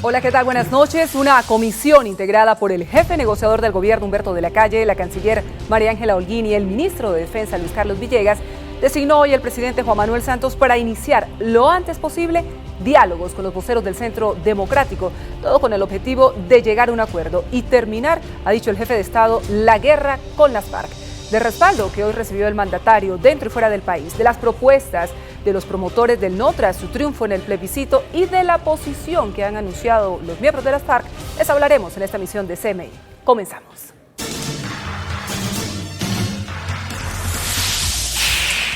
Hola, ¿qué tal? Buenas noches. Una comisión integrada por el jefe negociador del gobierno, Humberto de la Calle, la canciller María Ángela Holguín y el ministro de Defensa, Luis Carlos Villegas, designó hoy al presidente Juan Manuel Santos para iniciar lo antes posible diálogos con los voceros del Centro Democrático, todo con el objetivo de llegar a un acuerdo y terminar, ha dicho el jefe de Estado, la guerra con las FARC. De respaldo que hoy recibió el mandatario dentro y fuera del país, de las propuestas de los promotores del no tras su triunfo en el plebiscito y de la posición que han anunciado los miembros de las FARC, les hablaremos en esta emisión de CMI. Comenzamos.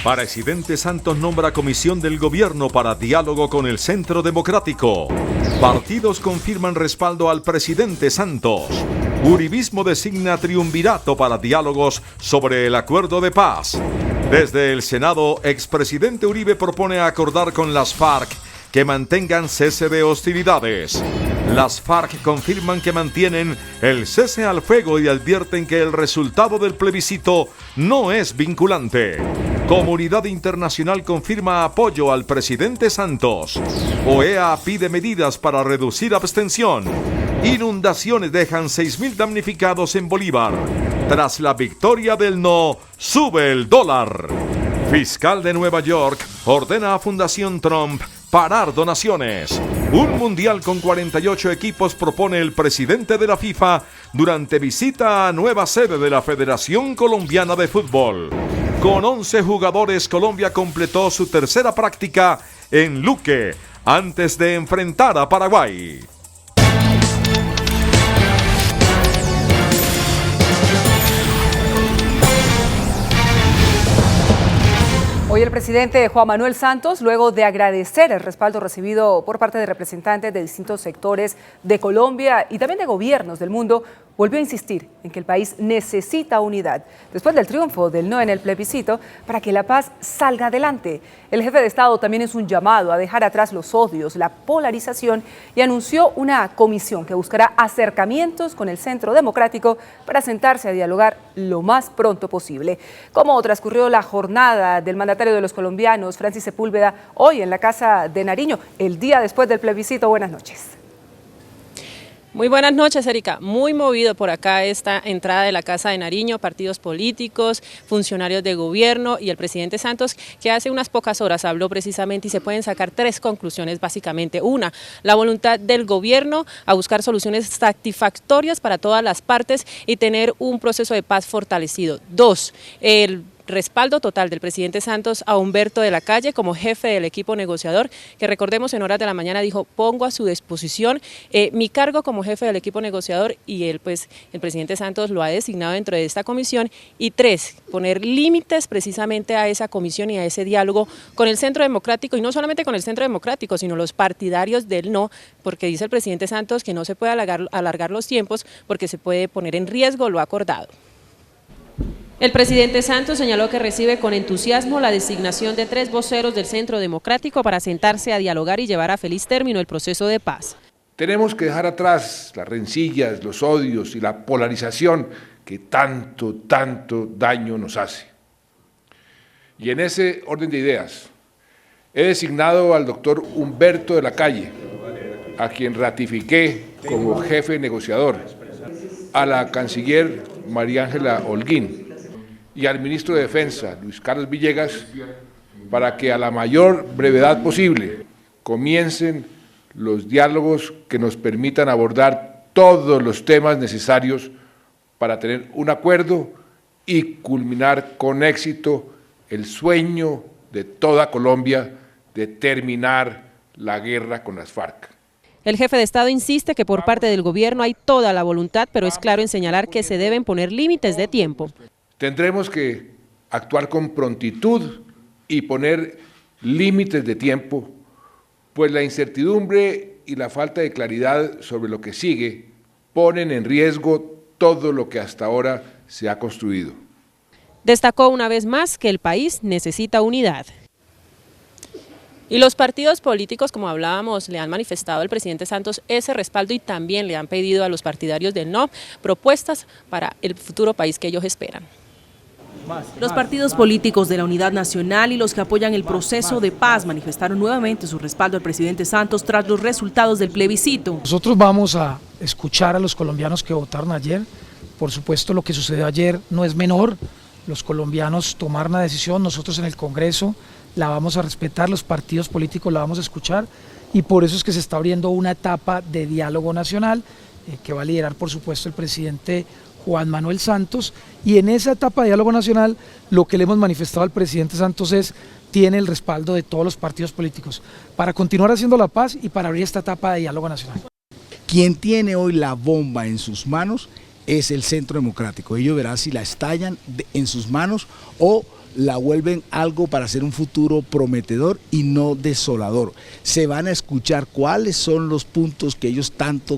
Presidente Santos nombra comisión del gobierno para diálogo con el Centro Democrático. Partidos confirman respaldo al presidente Santos. Uribismo designa triunvirato para diálogos sobre el acuerdo de paz. Desde el Senado, expresidente Uribe propone acordar con las FARC que mantengan cese de hostilidades. Las FARC confirman que mantienen el cese al fuego y advierten que el resultado del plebiscito no es vinculante. Comunidad internacional confirma apoyo al presidente Santos. OEA pide medidas para reducir abstención. Inundaciones dejan 6.000 damnificados en Bolívar. Tras la victoria del no, sube el dólar. Fiscal de Nueva York ordena a Fundación Trump parar donaciones. Un mundial con 48 equipos propone el presidente de la FIFA durante visita a nueva sede de la Federación Colombiana de Fútbol. Con 11 jugadores, Colombia completó su tercera práctica en Luque antes de enfrentar a Paraguay. Hoy el presidente Juan Manuel Santos, luego de agradecer el respaldo recibido por parte de representantes de distintos sectores de Colombia y también de gobiernos del mundo, volvió a insistir en que el país necesita unidad después del triunfo del no en el plebiscito para que la paz salga adelante. El jefe de Estado también hizo un llamado a dejar atrás los odios, la polarización y anunció una comisión que buscará acercamientos con el Centro Democrático para sentarse a dialogar lo más pronto posible. ¿Cómo transcurrió la jornada del mandatario de los colombianos, Francis Sepúlveda, hoy en la Casa de Nariño, el día después del plebiscito? Buenas noches. Muy buenas noches, Erika. Muy movido por acá esta entrada de la Casa de Nariño, partidos políticos, funcionarios de gobierno y el presidente Santos, que hace unas pocas horas habló precisamente y se pueden sacar 3 conclusiones básicamente. Una, la voluntad del gobierno a buscar soluciones satisfactorias para todas las partes y tener un proceso de paz fortalecido. 2, el respaldo total del presidente Santos a Humberto de la Calle como jefe del equipo negociador, que recordemos en horas de la mañana dijo: pongo a su disposición mi cargo como jefe del equipo negociador, y él, pues, el presidente Santos lo ha designado dentro de esta comisión. Y 3, poner límites precisamente a esa comisión y a ese diálogo con el Centro Democrático, y no solamente con el Centro Democrático, sino los partidarios del no, porque dice el presidente Santos que no se puede alargar los tiempos porque se puede poner en riesgo lo acordado. El presidente Santos señaló que recibe con entusiasmo la designación de 3 voceros del Centro Democrático para sentarse a dialogar y llevar a feliz término el proceso de paz. Tenemos que dejar atrás las rencillas, los odios y la polarización que tanto daño nos hace. Y en ese orden de ideas, he designado al doctor Humberto de la Calle, a quien ratifiqué como jefe negociador, a la canciller María Ángela Holguín y al ministro de Defensa, Luis Carlos Villegas, para que a la mayor brevedad posible comiencen los diálogos que nos permitan abordar todos los temas necesarios para tener un acuerdo y culminar con éxito el sueño de toda Colombia de terminar la guerra con las FARC. El jefe de Estado insiste que por parte del gobierno hay toda la voluntad, pero es claro en señalar que se deben poner límites de tiempo. Tendremos que actuar con prontitud y poner límites de tiempo, pues la incertidumbre y la falta de claridad sobre lo que sigue ponen en riesgo todo lo que hasta ahora se ha construido. Destacó una vez más que el país necesita unidad. Y los partidos políticos, como hablábamos, le han manifestado al presidente Santos ese respaldo y también le han pedido a los partidarios del no propuestas para el futuro país que ellos esperan. Los partidos políticos de la Unidad Nacional y los que apoyan el proceso de paz manifestaron nuevamente su respaldo al presidente Santos tras los resultados del plebiscito. Nosotros vamos a escuchar a los colombianos que votaron ayer. Por supuesto, lo que sucedió ayer no es menor. Los colombianos tomaron una decisión, nosotros en el Congreso la vamos a respetar, los partidos políticos la vamos a escuchar y por eso es que se está abriendo una etapa de diálogo nacional que va a liderar, por supuesto, el presidente Juan Manuel Santos, y en esa etapa de diálogo nacional lo que le hemos manifestado al presidente Santos es tiene el respaldo de todos los partidos políticos para continuar haciendo la paz y para abrir esta etapa de diálogo nacional. Quien tiene hoy la bomba en sus manos es el Centro Democrático. Ellos verán si la estallan en sus manos o la vuelven algo para hacer un futuro prometedor y no desolador. Se van a escuchar cuáles son los puntos que ellos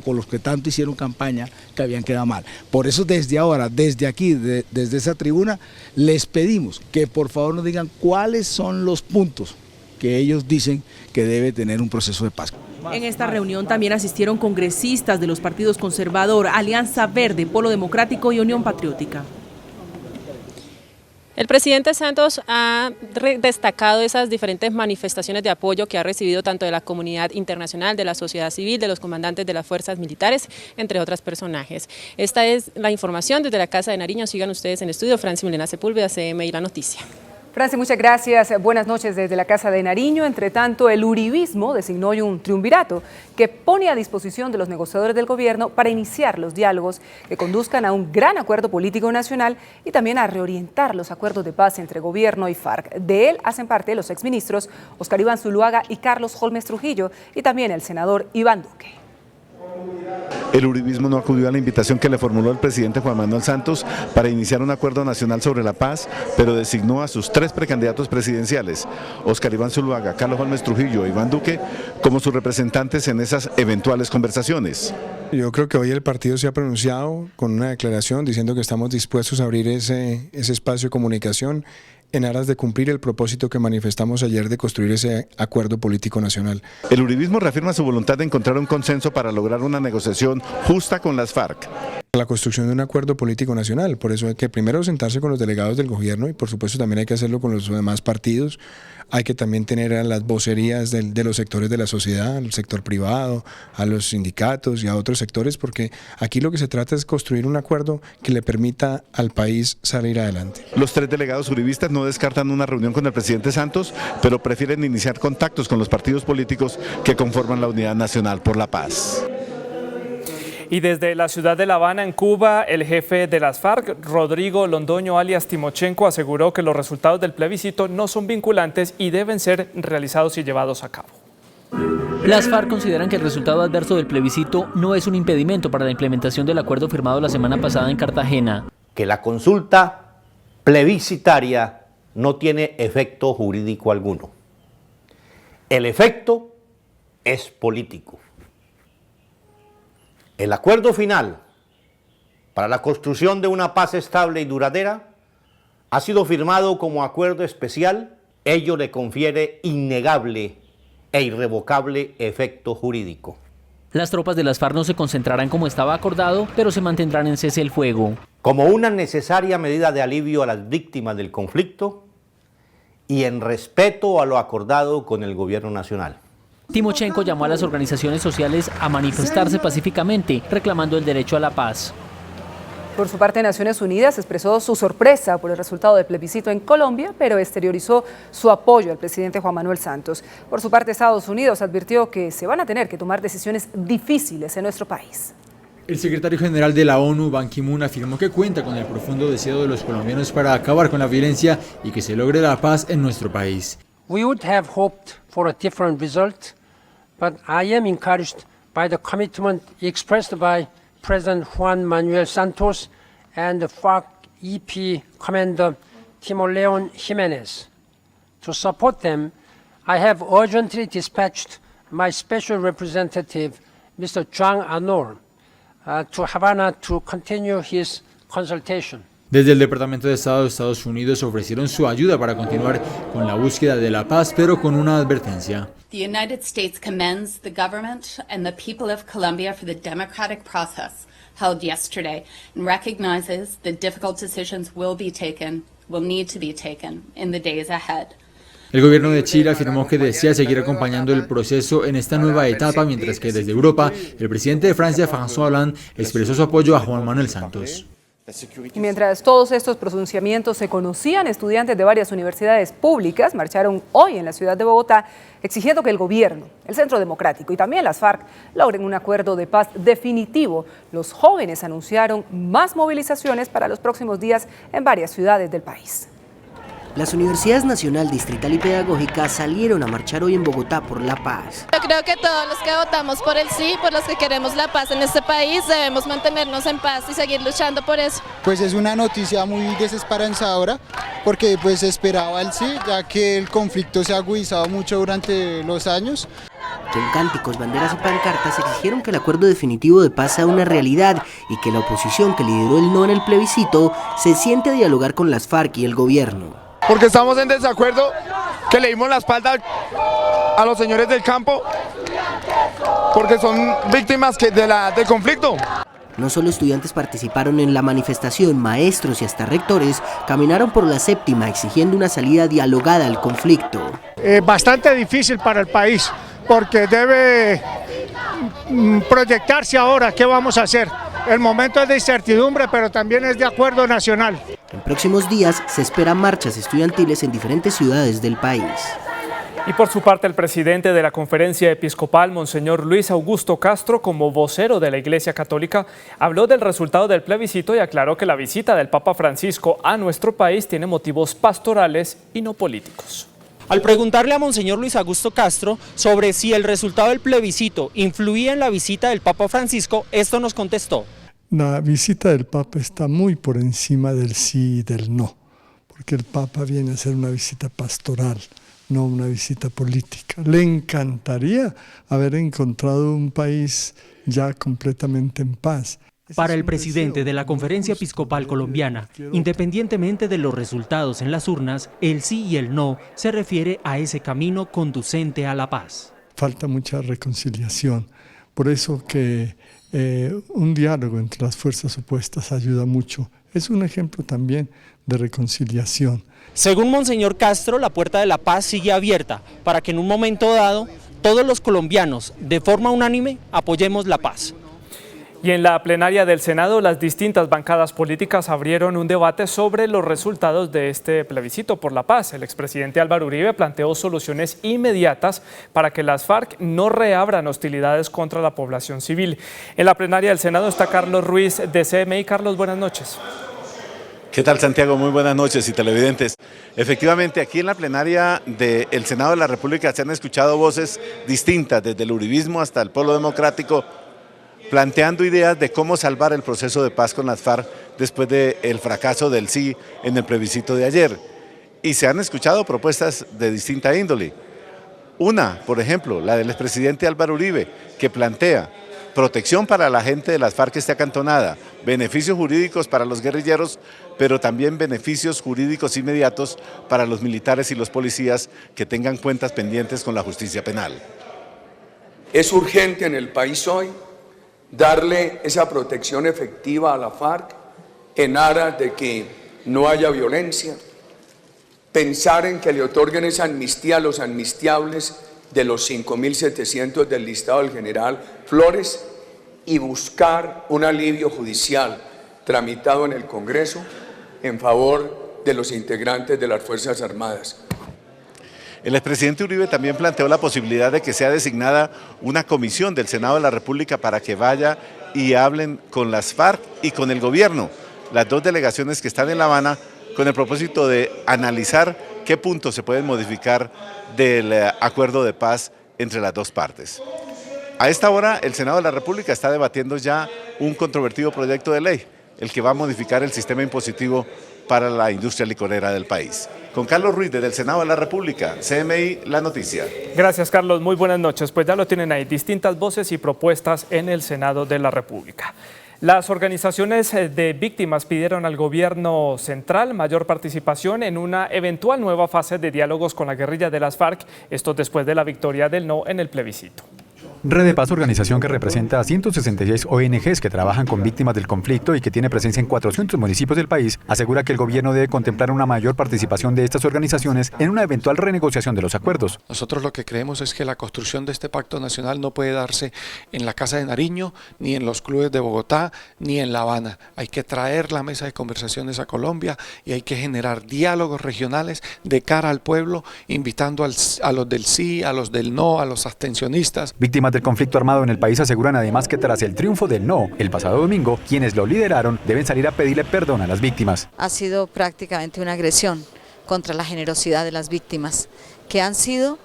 con los que tanto hicieron campaña, que habían quedado mal. Por eso desde ahora, desde aquí, desde esa tribuna, les pedimos que por favor nos digan cuáles son los puntos que ellos dicen que debe tener un proceso de paz. En esta reunión también asistieron congresistas de los partidos Conservador, Alianza Verde, Polo Democrático y Unión Patriótica. El presidente Santos ha destacado esas diferentes manifestaciones de apoyo que ha recibido tanto de la comunidad internacional, de la sociedad civil, de los comandantes de las fuerzas militares, entre otros personajes. Esta es la información desde la Casa de Nariño. Sigan ustedes en estudio. Franci Milena Sepúlveda, CMI La Noticia. Franci, muchas gracias. Buenas noches desde la Casa de Nariño. Entre tanto, el uribismo designó hoy un triunvirato que pone a disposición de los negociadores del gobierno para iniciar los diálogos que conduzcan a un gran acuerdo político nacional y también a reorientar los acuerdos de paz entre gobierno y FARC. De él hacen parte los exministros Óscar Iván Zuluaga y Carlos Holmes Trujillo y también el senador Iván Duque. El uribismo no acudió a la invitación que le formuló el presidente Juan Manuel Santos para iniciar un acuerdo nacional sobre la paz, pero designó a sus 3 precandidatos presidenciales, Óscar Iván Zuluaga, Carlos Holmes Trujillo e Iván Duque, como sus representantes en esas eventuales conversaciones. Yo creo que hoy el partido se ha pronunciado con una declaración diciendo que estamos dispuestos a abrir ese espacio de comunicación en aras de cumplir el propósito que manifestamos ayer de construir ese acuerdo político nacional. El uribismo reafirma su voluntad de encontrar un consenso para lograr una negociación justa con las FARC. La construcción de un acuerdo político nacional, por eso hay que primero sentarse con los delegados del gobierno y por supuesto también hay que hacerlo con los demás partidos. Hay que también tener a las vocerías de los sectores de la sociedad, al sector privado, a los sindicatos y a otros sectores, porque aquí lo que se trata es construir un acuerdo que le permita al país salir adelante. Los 3 delegados uribistas no descartan una reunión con el presidente Santos, pero prefieren iniciar contactos con los partidos políticos que conforman la Unidad Nacional por la Paz. Y desde la ciudad de La Habana, en Cuba, el jefe de las FARC, Rodrigo Londoño alias Timochenko, aseguró que los resultados del plebiscito no son vinculantes y deben ser realizados y llevados a cabo. Las FARC consideran que el resultado adverso del plebiscito no es un impedimento para la implementación del acuerdo firmado la semana pasada en Cartagena. Que la consulta plebiscitaria no tiene efecto jurídico alguno. El efecto es político. El acuerdo final para la construcción de una paz estable y duradera ha sido firmado como acuerdo especial. Ello le confiere innegable e irrevocable efecto jurídico. Las tropas de las FARC no se concentrarán como estaba acordado, pero se mantendrán en cese el fuego. Como una necesaria medida de alivio a las víctimas del conflicto y en respeto a lo acordado con el gobierno nacional. Timochenko llamó a las organizaciones sociales a manifestarse pacíficamente, reclamando el derecho a la paz. Por su parte, Naciones Unidas expresó su sorpresa por el resultado del plebiscito en Colombia, pero exteriorizó su apoyo al presidente Juan Manuel Santos. Por su parte, Estados Unidos advirtió que se van a tener que tomar decisiones difíciles en nuestro país. El secretario general de la ONU, Ban Ki-moon, afirmó que cuenta con el profundo deseo de los colombianos para acabar con la violencia y que se logre la paz en nuestro país. We would have hoped for a different result, but I am encouraged by the commitment expressed by President Juan Manuel Santos and the FARC-EP commander Timoleon Jimenez. To support them, I have urgently dispatched my special representative, Mr. Zhang Anor, to Havana to continue his consultation. Desde el Departamento de Estado de Estados Unidos ofrecieron su ayuda para continuar con la búsqueda de la paz, pero con una advertencia. The United States commends the government and the people of Colombia for the democratic process held yesterday and recognizes that difficult decisions will be taken will need to be taken in the days ahead. El gobierno de Chile afirmó que desea seguir acompañando el proceso en esta nueva etapa, mientras que desde Europa, el presidente de Francia, François Hollande, expresó su apoyo a Juan Manuel Santos. Y mientras todos estos pronunciamientos se conocían, estudiantes de varias universidades públicas marcharon hoy en la ciudad de Bogotá exigiendo que el gobierno, el Centro Democrático y también las FARC logren un acuerdo de paz definitivo. Los jóvenes anunciaron más movilizaciones para los próximos días en varias ciudades del país. Las universidades nacional, distrital y pedagógica salieron a marchar hoy en Bogotá por la paz. Yo creo que todos los que votamos por el sí, por los que queremos la paz en este país, debemos mantenernos en paz y seguir luchando por eso. Pues es una noticia muy desesperanzadora porque pues esperaba el sí, ya que el conflicto se ha agudizado mucho durante los años. Con cánticos, banderas y pancartas exigieron que el acuerdo definitivo de paz sea una realidad y que la oposición que lideró el no en el plebiscito se siente a dialogar con las FARC y el gobierno. Porque estamos en desacuerdo, que le dimos la espalda a los señores del campo, porque son víctimas del conflicto. No solo estudiantes participaron en la manifestación, maestros y hasta rectores caminaron por la séptima exigiendo una salida dialogada al conflicto. Bastante difícil para el país, porque debe proyectarse ahora qué vamos a hacer. El momento es de incertidumbre, pero también es de acuerdo nacional. En próximos días se esperan marchas estudiantiles en diferentes ciudades del país. Y por su parte, el presidente de la Conferencia Episcopal, Monseñor Luis Augusto Castro, como vocero de la Iglesia Católica, habló del resultado del plebiscito y aclaró que la visita del Papa Francisco a nuestro país tiene motivos pastorales y no políticos. Al preguntarle a Monseñor Luis Augusto Castro sobre si el resultado del plebiscito influía en la visita del Papa Francisco, esto nos contestó. La visita del Papa está muy por encima del sí y del no, porque el Papa viene a hacer una visita pastoral, no una visita política. Le encantaría haber encontrado un país ya completamente en paz. Para el presidente de la Conferencia Episcopal Colombiana, independientemente de los resultados en las urnas, el sí y el no se refiere a ese camino conducente a la paz. Falta mucha reconciliación, por eso que un diálogo entre las fuerzas opuestas ayuda mucho. Es un ejemplo también de reconciliación. Según Monseñor Castro, la puerta de la paz sigue abierta para que en un momento dado todos los colombianos, de forma unánime, apoyemos la paz. Y en la plenaria del Senado, las distintas bancadas políticas abrieron un debate sobre los resultados de este plebiscito por la paz. El expresidente Álvaro Uribe planteó soluciones inmediatas para que las FARC no reabran hostilidades contra la población civil. En la plenaria del Senado está Carlos Ruiz de CMI. Carlos, buenas noches. ¿Qué tal, Santiago? Muy buenas noches y televidentes. Efectivamente, aquí en la plenaria del Senado de la República se han escuchado voces distintas, desde el uribismo hasta el Polo Democrático, planteando ideas de cómo salvar el proceso de paz con las FARC después del fracaso del sí en el plebiscito de ayer. Y se han escuchado propuestas de distinta índole. Una, por ejemplo, la del expresidente Álvaro Uribe, que plantea protección para la gente de las FARC que esté acantonada, beneficios jurídicos para los guerrilleros, pero también beneficios jurídicos inmediatos para los militares y los policías que tengan cuentas pendientes con la justicia penal. Es urgente en el país hoy darle esa protección efectiva a la FARC en aras de que no haya violencia, pensar en que le otorguen esa amnistía a los amnistiables de los 5.700 del listado del general Flores y buscar un alivio judicial tramitado en el Congreso en favor de los integrantes de las Fuerzas Armadas. El expresidente Uribe también planteó la posibilidad de que sea designada una comisión del Senado de la República para que vaya y hablen con las FARC y con el gobierno, las dos delegaciones que están en La Habana, con el propósito de analizar qué puntos se pueden modificar del acuerdo de paz entre las dos partes. A esta hora, el Senado de la República está debatiendo ya un controvertido proyecto de ley, el que va a modificar el sistema impositivo para la industria licorera del país. Con Carlos Ruiz, desde el Senado de la República, CMI, La Noticia. Gracias, Carlos. Muy buenas noches. Pues ya lo tienen ahí, distintas voces y propuestas en el Senado de la República. Las organizaciones de víctimas pidieron al gobierno central mayor participación en una eventual nueva fase de diálogos con la guerrilla de las FARC, esto después de la victoria del no en el plebiscito. Red de Paz, organización que representa a 166 ONGs que trabajan con víctimas del conflicto y que tiene presencia en 400 municipios del país, asegura que el gobierno debe contemplar una mayor participación de estas organizaciones en una eventual renegociación de los acuerdos. Nosotros lo que creemos es que la construcción de este pacto nacional no puede darse en la Casa de Nariño, ni en los clubes de Bogotá, ni en La Habana. Hay que traer la mesa de conversaciones a Colombia y hay que generar diálogos regionales de cara al pueblo, invitando a los del sí, a los del no, a los abstencionistas. Víctimas del conflicto armado en el país aseguran además que tras el triunfo del no, el pasado domingo, quienes lo lideraron deben salir a pedirle perdón a las víctimas. Ha sido prácticamente una agresión contra la generosidad de las víctimas, que han sido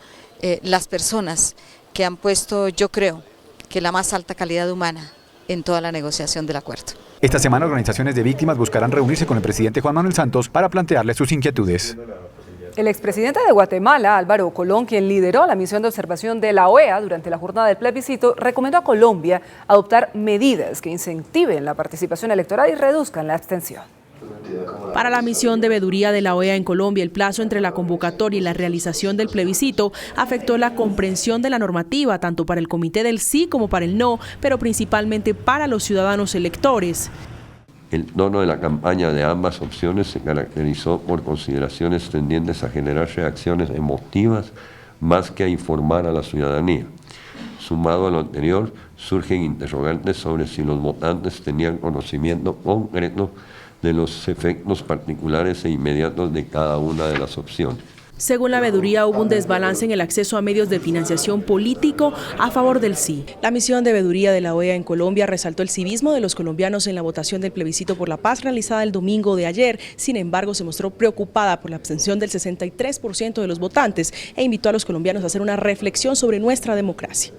las personas que han puesto, yo creo, que la más alta calidad humana en toda la negociación del acuerdo. Esta semana organizaciones de víctimas buscarán reunirse con el presidente Juan Manuel Santos para plantearle sus inquietudes. El expresidente de Guatemala, Álvaro Colón, quien lideró la misión de observación de la OEA durante la jornada del plebiscito, recomendó a Colombia adoptar medidas que incentiven la participación electoral y reduzcan la abstención. Para la misión de veeduría de la OEA en Colombia, el plazo entre la convocatoria y la realización del plebiscito afectó la comprensión de la normativa, tanto para el comité del sí como para el no, pero principalmente para los ciudadanos electores. El tono de la campaña de ambas opciones se caracterizó por consideraciones tendientes a generar reacciones emotivas más que a informar a la ciudadanía. Sumado a lo anterior, surgen interrogantes sobre si los votantes tenían conocimiento concreto de los efectos particulares e inmediatos de cada una de las opciones. Según la veeduría, hubo un desbalance en el acceso a medios de financiación político a favor del sí. La misión de veeduría de la OEA en Colombia resaltó el civismo de los colombianos en la votación del plebiscito por la paz realizada el domingo de ayer. Sin embargo, se mostró preocupada por la abstención del 63% de los votantes e invitó a los colombianos a hacer una reflexión sobre nuestra democracia.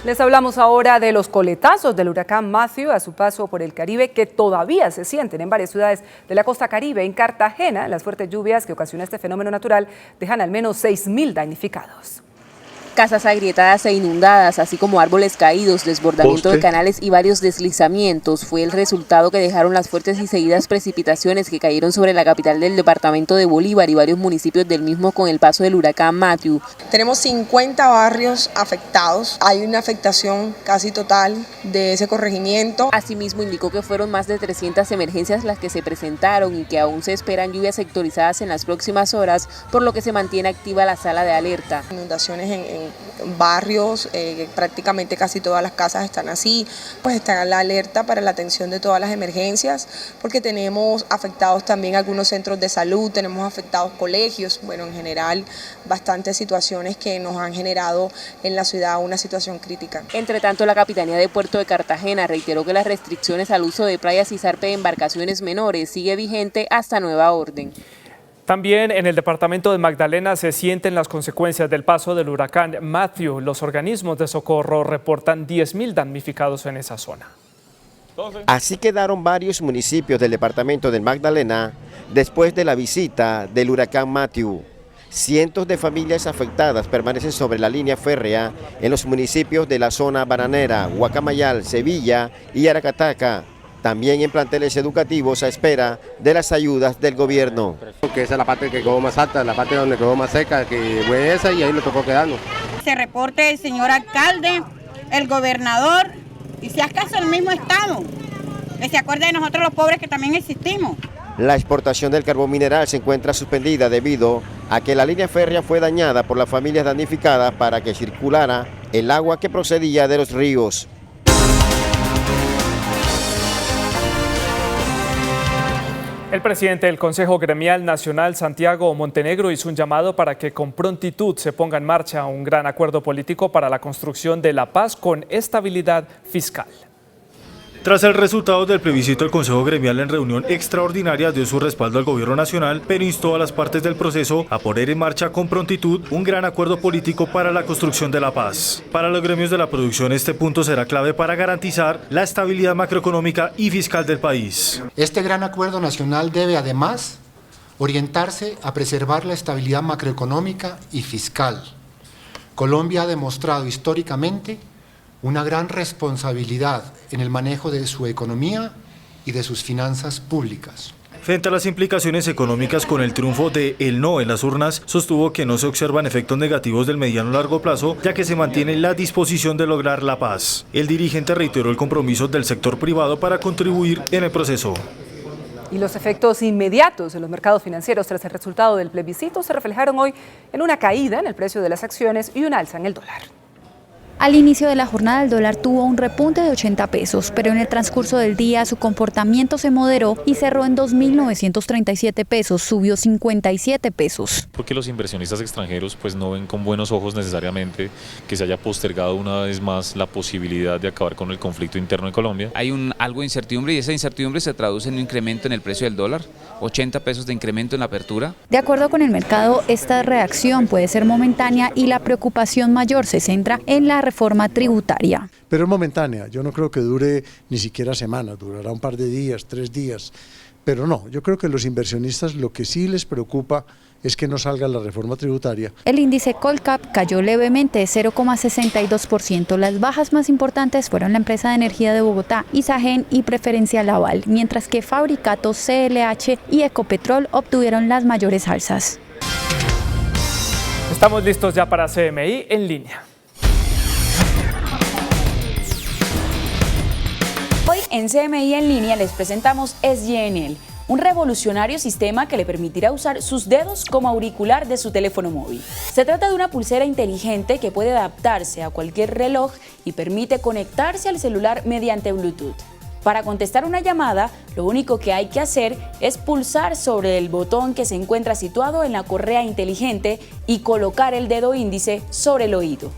Les hablamos ahora de los coletazos del huracán Matthew a su paso por el Caribe, que todavía se sienten en varias ciudades de la costa caribe. En Cartagena, las fuertes lluvias que ocasionó este fenómeno natural dejan al menos 6.000 damnificados. Casas agrietadas e inundadas, así como árboles caídos, desbordamiento de canales y varios deslizamientos fue el resultado que dejaron las fuertes y seguidas precipitaciones que cayeron sobre la capital del departamento de Bolívar y varios municipios del mismo con el paso del huracán Matthew. Tenemos 50 barrios afectados, hay una afectación casi total de ese corregimiento. Asimismo indicó que fueron más de 300 emergencias las que se presentaron y que aún se esperan lluvias sectorizadas en las próximas horas, por lo que se mantiene activa la sala de alerta. Inundaciones en barrios, prácticamente casi todas las casas están así, pues está la alerta para la atención de todas las emergencias, porque tenemos afectados también algunos centros de salud, tenemos afectados colegios, bueno, en general bastantes situaciones que nos han generado en la ciudad una situación crítica. Entre tanto, la Capitanía de Puerto de Cartagena reiteró que las restricciones al uso de playas y zarpe de embarcaciones menores sigue vigente hasta nueva orden. También en el departamento de Magdalena se sienten las consecuencias del paso del huracán Matthew. Los organismos de socorro reportan 10.000 damnificados en esa zona. Así quedaron varios municipios del departamento del Magdalena después de la visita del huracán Matthew. Cientos de familias afectadas permanecen sobre la línea férrea en los municipios de la zona bananera, Guacamayal, Sevilla y Aracataca. También en planteles educativos a espera de las ayudas del gobierno. Que esa es la parte que quedó más alta, la parte donde quedó más seca, que fue esa y ahí nos tocó quedarnos. Se reporte el señor alcalde, el gobernador y si acaso el mismo Estado, que se acuerde de nosotros los pobres que también existimos. La exportación del carbón mineral se encuentra suspendida debido a que la línea férrea fue dañada por las familias damnificadas para que circulara el agua que procedía de los ríos. El presidente del Consejo Gremial Nacional, Santiago Montenegro, hizo un llamado para que con prontitud se ponga en marcha un gran acuerdo político para la construcción de la paz con estabilidad fiscal. Tras el resultado del plebiscito, el Consejo Gremial en reunión extraordinaria dio su respaldo al gobierno nacional, pero instó a las partes del proceso a poner en marcha con prontitud un gran acuerdo político para la construcción de la paz. Para los gremios de la producción, este punto será clave para garantizar la estabilidad macroeconómica y fiscal del país. Este gran acuerdo nacional debe además orientarse a preservar la estabilidad macroeconómica y fiscal. Colombia ha demostrado históricamente una gran responsabilidad en el manejo de su economía y de sus finanzas públicas. Frente a las implicaciones económicas con el triunfo de el no en las urnas, sostuvo que no se observan efectos negativos del mediano a largo plazo, ya que se mantiene la disposición de lograr la paz. El dirigente reiteró el compromiso del sector privado para contribuir en el proceso. Y los efectos inmediatos en los mercados financieros tras el resultado del plebiscito se reflejaron hoy en una caída en el precio de las acciones y un alza en el dólar. Al inicio de la jornada el dólar tuvo un repunte de 80 pesos, pero en el transcurso del día su comportamiento se moderó y cerró en 2.937 pesos, subió 57 pesos. Porque los inversionistas extranjeros pues no ven con buenos ojos necesariamente que se haya postergado una vez más la posibilidad de acabar con el conflicto interno en Colombia. Hay algo de incertidumbre y esa incertidumbre se traduce en un incremento en el precio del dólar, 80 pesos de incremento en la apertura. De acuerdo con el mercado, esta reacción puede ser momentánea y la preocupación mayor se centra en la reforma tributaria. Pero es momentánea, yo no creo que dure ni siquiera semanas, durará un par de días, 3 días, pero no, yo creo que los inversionistas lo que sí les preocupa es que no salga la reforma tributaria. El índice Colcap cayó levemente de 0,62%. Las bajas más importantes fueron la empresa de energía de Bogotá, Isagen y Preferencial Aval, mientras que Fabricato, CLH y Ecopetrol obtuvieron las mayores alzas. Estamos listos ya para CMI en línea. Hoy en CMI en línea les presentamos SGNL, un revolucionario sistema que le permitirá usar sus dedos como auricular de su teléfono móvil. Se trata de una pulsera inteligente que puede adaptarse a cualquier reloj y permite conectarse al celular mediante Bluetooth. Para contestar una llamada, lo único que hay que hacer es pulsar sobre el botón que se encuentra situado en la correa inteligente y colocar el dedo índice sobre el oído.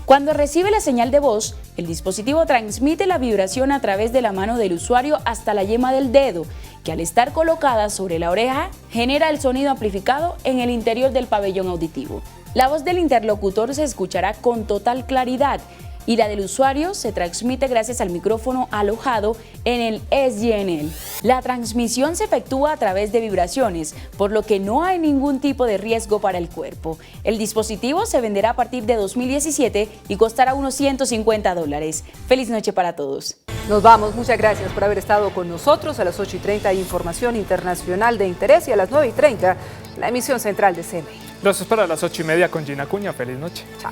Cuando recibe la señal de voz, el dispositivo transmite la vibración a través de la mano del usuario hasta la yema del dedo, que al estar colocada sobre la oreja, genera el sonido amplificado en el interior del pabellón auditivo. La voz del interlocutor se escuchará con total claridad y la del usuario se transmite gracias al micrófono alojado en el SGNL. La transmisión se efectúa a través de vibraciones, por lo que no hay ningún tipo de riesgo para el cuerpo. El dispositivo se venderá a partir de 2017 y costará unos $150. Feliz noche para todos. Nos vamos, muchas gracias por haber estado con nosotros. A las 8:30 hay información internacional de interés y a las 9:30 la emisión central de CMI. Los espero a las 8:30 con Gina Acuña. Feliz noche. Chao.